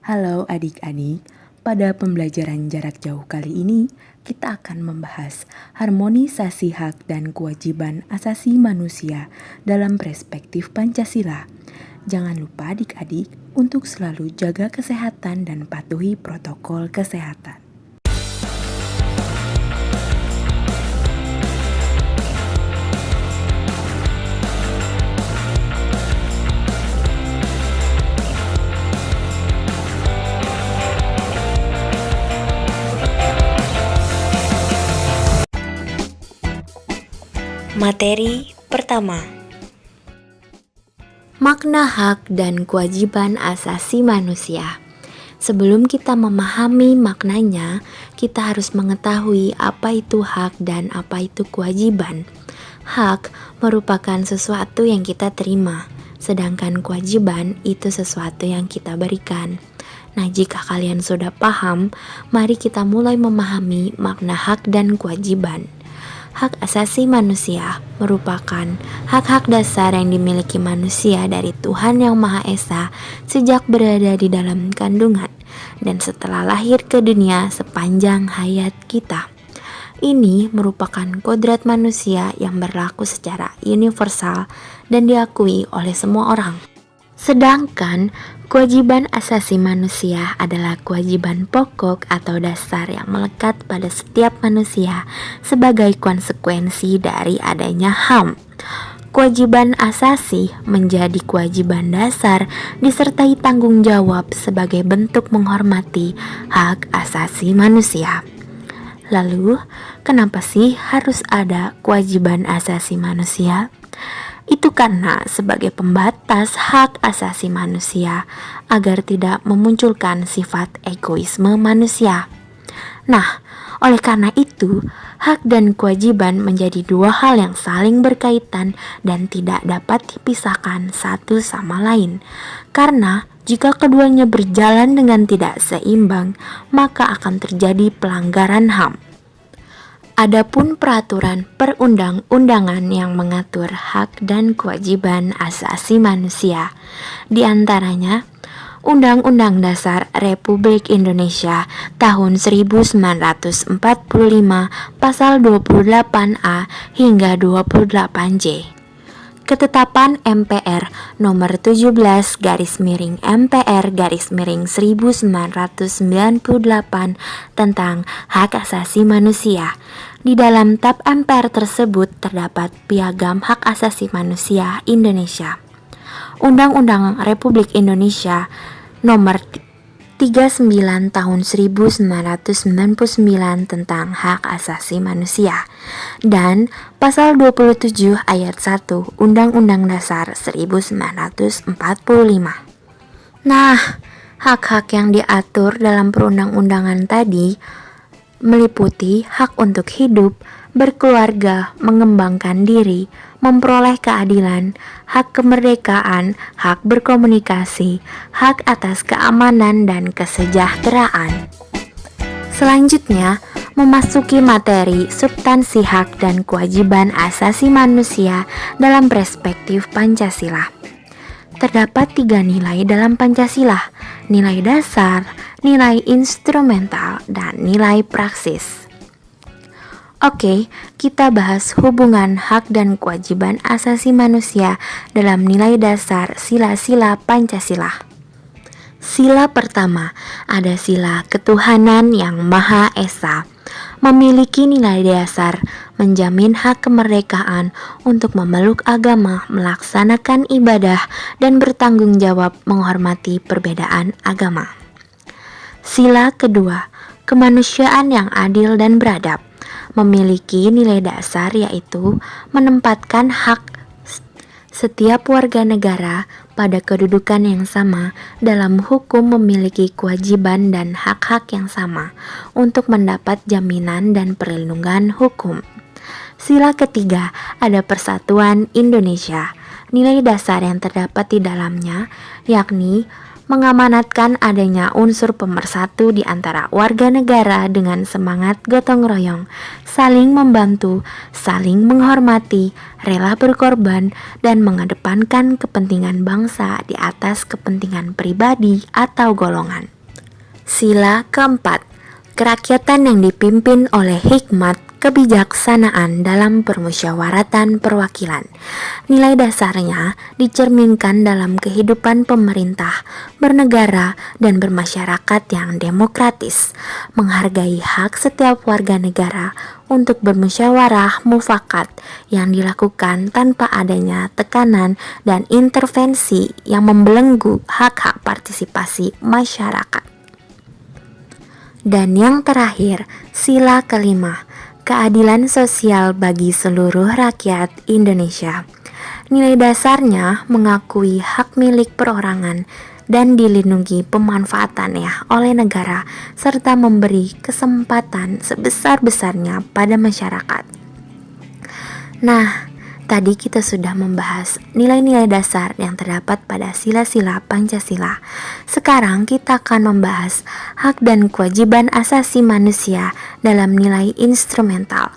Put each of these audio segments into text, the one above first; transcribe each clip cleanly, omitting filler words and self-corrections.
Halo adik-adik, pada pembelajaran jarak jauh kali ini kita akan membahas harmonisasi hak dan kewajiban asasi manusia dalam perspektif Pancasila. Jangan lupa adik-adik untuk selalu jaga kesehatan dan patuhi protokol kesehatan. Materi pertama, makna hak dan kewajiban asasi manusia. Sebelum kita memahami maknanya, kita harus mengetahui apa itu hak dan apa itu kewajiban. Hak merupakan sesuatu yang kita terima, sedangkan kewajiban itu sesuatu yang kita berikan. Nah, jika kalian sudah paham, mari kita mulai memahami makna hak dan kewajiban. Hak asasi manusia merupakan hak-hak dasar yang dimiliki manusia dari Tuhan Yang Maha Esa sejak berada di dalam kandungan dan setelah lahir ke dunia sepanjang hayat kita. Ini merupakan kodrat manusia yang berlaku secara universal dan diakui oleh semua orang. Sedangkan kewajiban asasi manusia adalah kewajiban pokok atau dasar yang melekat pada setiap manusia sebagai konsekuensi dari adanya HAM. Kewajiban asasi menjadi kewajiban dasar disertai tanggung jawab sebagai bentuk menghormati hak asasi manusia. Lalu, kenapa sih harus ada kewajiban asasi manusia? Itu karena sebagai pembatas hak asasi manusia agar tidak memunculkan sifat egoisme manusia. Nah, oleh karena itu, hak dan kewajiban menjadi dua hal yang saling berkaitan dan tidak dapat dipisahkan satu sama lain. Karena jika keduanya berjalan dengan tidak seimbang, maka akan terjadi pelanggaran HAM. Adapun peraturan perundang-undangan yang mengatur hak dan kewajiban asasi manusia, di antaranya Undang-Undang Dasar Republik Indonesia tahun 1945 pasal 28A hingga 28J. Ketetapan MPR nomor 17/MPR/1998 tentang hak asasi manusia. Di dalam tab MPR tersebut terdapat Piagam Hak Asasi Manusia Indonesia. Undang-Undang Republik Indonesia nomor 39 tahun 1999 tentang hak asasi manusia dan pasal 27 ayat 1 Undang-Undang Dasar 1945. Nah, hak-hak yang diatur dalam perundang-undangan tadi meliputi hak untuk hidup, berkeluarga, mengembangkan diri, memperoleh keadilan, hak kemerdekaan, hak berkomunikasi, hak atas keamanan dan kesejahteraan. Selanjutnya, memasuki materi substansi hak dan kewajiban asasi manusia dalam perspektif Pancasila. Terdapat 3 nilai dalam Pancasila: nilai dasar, nilai instrumental, dan nilai praksis. Oke, kita bahas hubungan hak dan kewajiban asasi manusia dalam nilai dasar sila-sila Pancasila. Sila pertama, ada sila ketuhanan yang Maha Esa. Memiliki nilai dasar, menjamin hak kemerdekaan untuk memeluk agama, melaksanakan ibadah, dan bertanggung jawab menghormati perbedaan agama. Sila kedua, kemanusiaan yang adil dan beradab. Memiliki nilai dasar yaitu menempatkan hak setiap warga negara pada kedudukan yang sama dalam hukum, memiliki kewajiban dan hak-hak yang sama untuk mendapat jaminan dan perlindungan hukum. Sila ketiga, ada persatuan Indonesia. Nilai dasar yang terdapat di dalamnya yakni mengamanatkan adanya unsur pemersatu di antara warga negara dengan semangat gotong royong, saling membantu, saling menghormati, rela berkorban, dan mengedepankan kepentingan bangsa di atas kepentingan pribadi atau golongan. Sila keempat, kerakyatan yang dipimpin oleh hikmat kebijaksanaan dalam permusyawaratan perwakilan. Nilai dasarnya dicerminkan dalam kehidupan pemerintah, bernegara, dan bermasyarakat yang demokratis, menghargai hak setiap warga negara untuk bermusyawarah mufakat yang dilakukan tanpa adanya tekanan dan intervensi yang membelenggu hak-hak partisipasi masyarakat. Dan yang terakhir, sila kelima, keadilan sosial bagi seluruh rakyat Indonesia. Nilai dasarnya mengakui hak milik perorangan dan dilindungi pemanfaatannya oleh negara serta memberi kesempatan sebesar-besarnya pada masyarakat. Nah, tadi kita sudah membahas nilai-nilai dasar yang terdapat pada sila-sila Pancasila. Sekarang kita akan membahas hak dan kewajiban asasi manusia dalam nilai instrumental.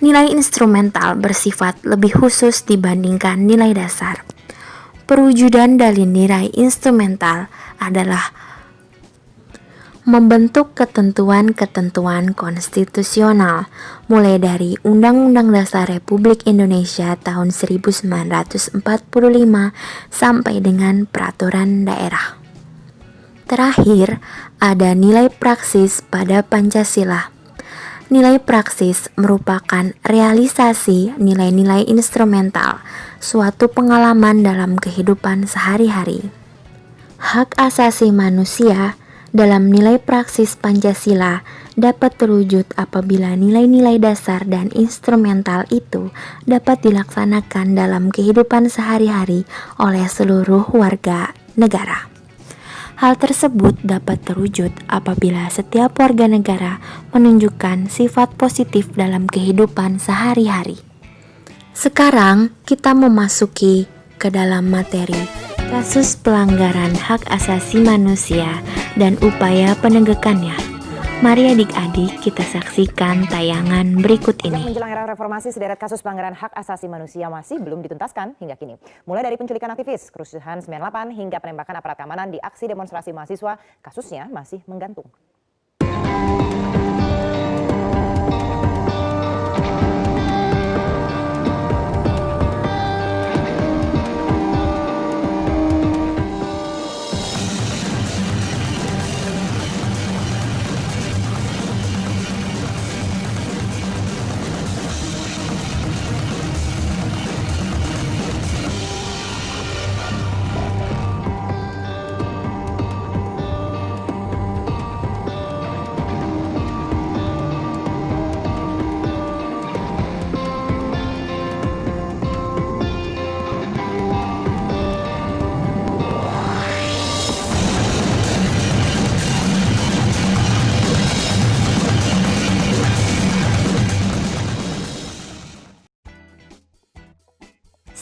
Nilai instrumental bersifat lebih khusus dibandingkan nilai dasar. Perwujudan dari nilai instrumental adalah membentuk ketentuan-ketentuan konstitusional, mulai dari Undang-Undang Dasar Republik Indonesia tahun 1945 sampai dengan peraturan daerah. Terakhir, ada nilai praksis pada Pancasila. Nilai praksis merupakan realisasi nilai-nilai instrumental, suatu pengalaman dalam kehidupan sehari-hari. Hak asasi manusia dalam nilai praksis Pancasila dapat terwujud apabila nilai-nilai dasar dan instrumental itu dapat dilaksanakan dalam kehidupan sehari-hari oleh seluruh warga negara. Hal tersebut dapat terwujud apabila setiap warga negara menunjukkan sifat positif dalam kehidupan sehari-hari. Sekarang kita memasuki ke dalam materi kasus pelanggaran hak asasi manusia dan upaya penegakannya. Mari adik-adik kita saksikan tayangan berikut ini. Menjelang era reformasi, sederet kasus pelanggaran hak asasi manusia masih belum dituntaskan hingga kini. Mulai dari penculikan aktivis, kerusuhan 98 hingga penembakan aparat keamanan di aksi demonstrasi mahasiswa, kasusnya masih menggantung.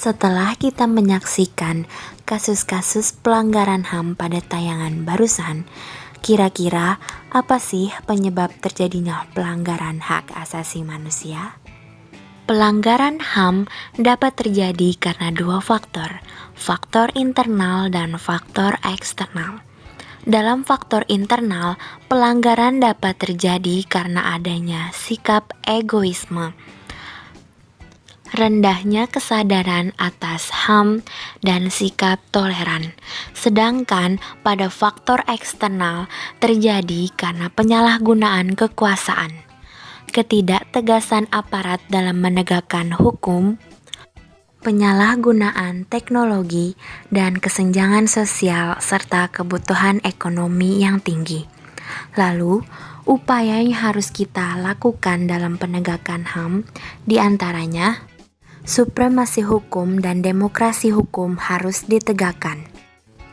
Setelah kita menyaksikan kasus-kasus pelanggaran HAM pada tayangan barusan, kira-kira apa sih penyebab terjadinya pelanggaran hak asasi manusia? Pelanggaran HAM dapat terjadi karena dua faktor internal dan faktor eksternal. Dalam faktor internal, pelanggaran dapat terjadi karena adanya sikap egoisme, rendahnya kesadaran atas HAM dan sikap toleran. Sedangkan pada faktor eksternal terjadi karena penyalahgunaan kekuasaan, ketidaktegasan aparat dalam menegakkan hukum, penyalahgunaan teknologi, dan kesenjangan sosial serta kebutuhan ekonomi yang tinggi. Lalu, upaya yang harus kita lakukan dalam penegakan HAM diantaranya supremasi hukum dan demokrasi hukum harus ditegakkan.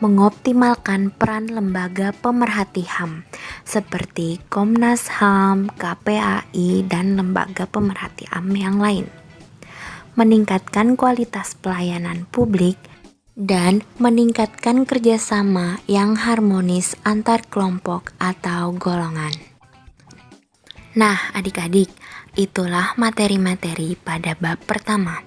Mengoptimalkan peran lembaga pemerhati HAM seperti Komnas HAM, KPAI, dan lembaga pemerhati HAM yang lain. Meningkatkan kualitas pelayanan publik dan meningkatkan kerjasama yang harmonis antar kelompok atau golongan. Nah, adik-adik, itulah materi-materi pada bab pertama.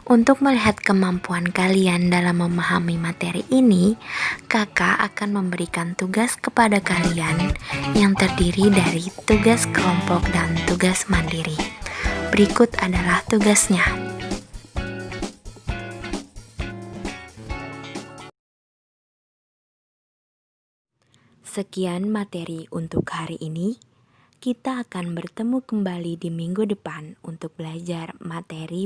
Untuk melihat kemampuan kalian dalam memahami materi ini, kakak akan memberikan tugas kepada kalian yang terdiri dari tugas kelompok dan tugas mandiri. Berikut adalah tugasnya. Sekian materi untuk hari ini. Kita akan bertemu kembali di minggu depan untuk belajar materi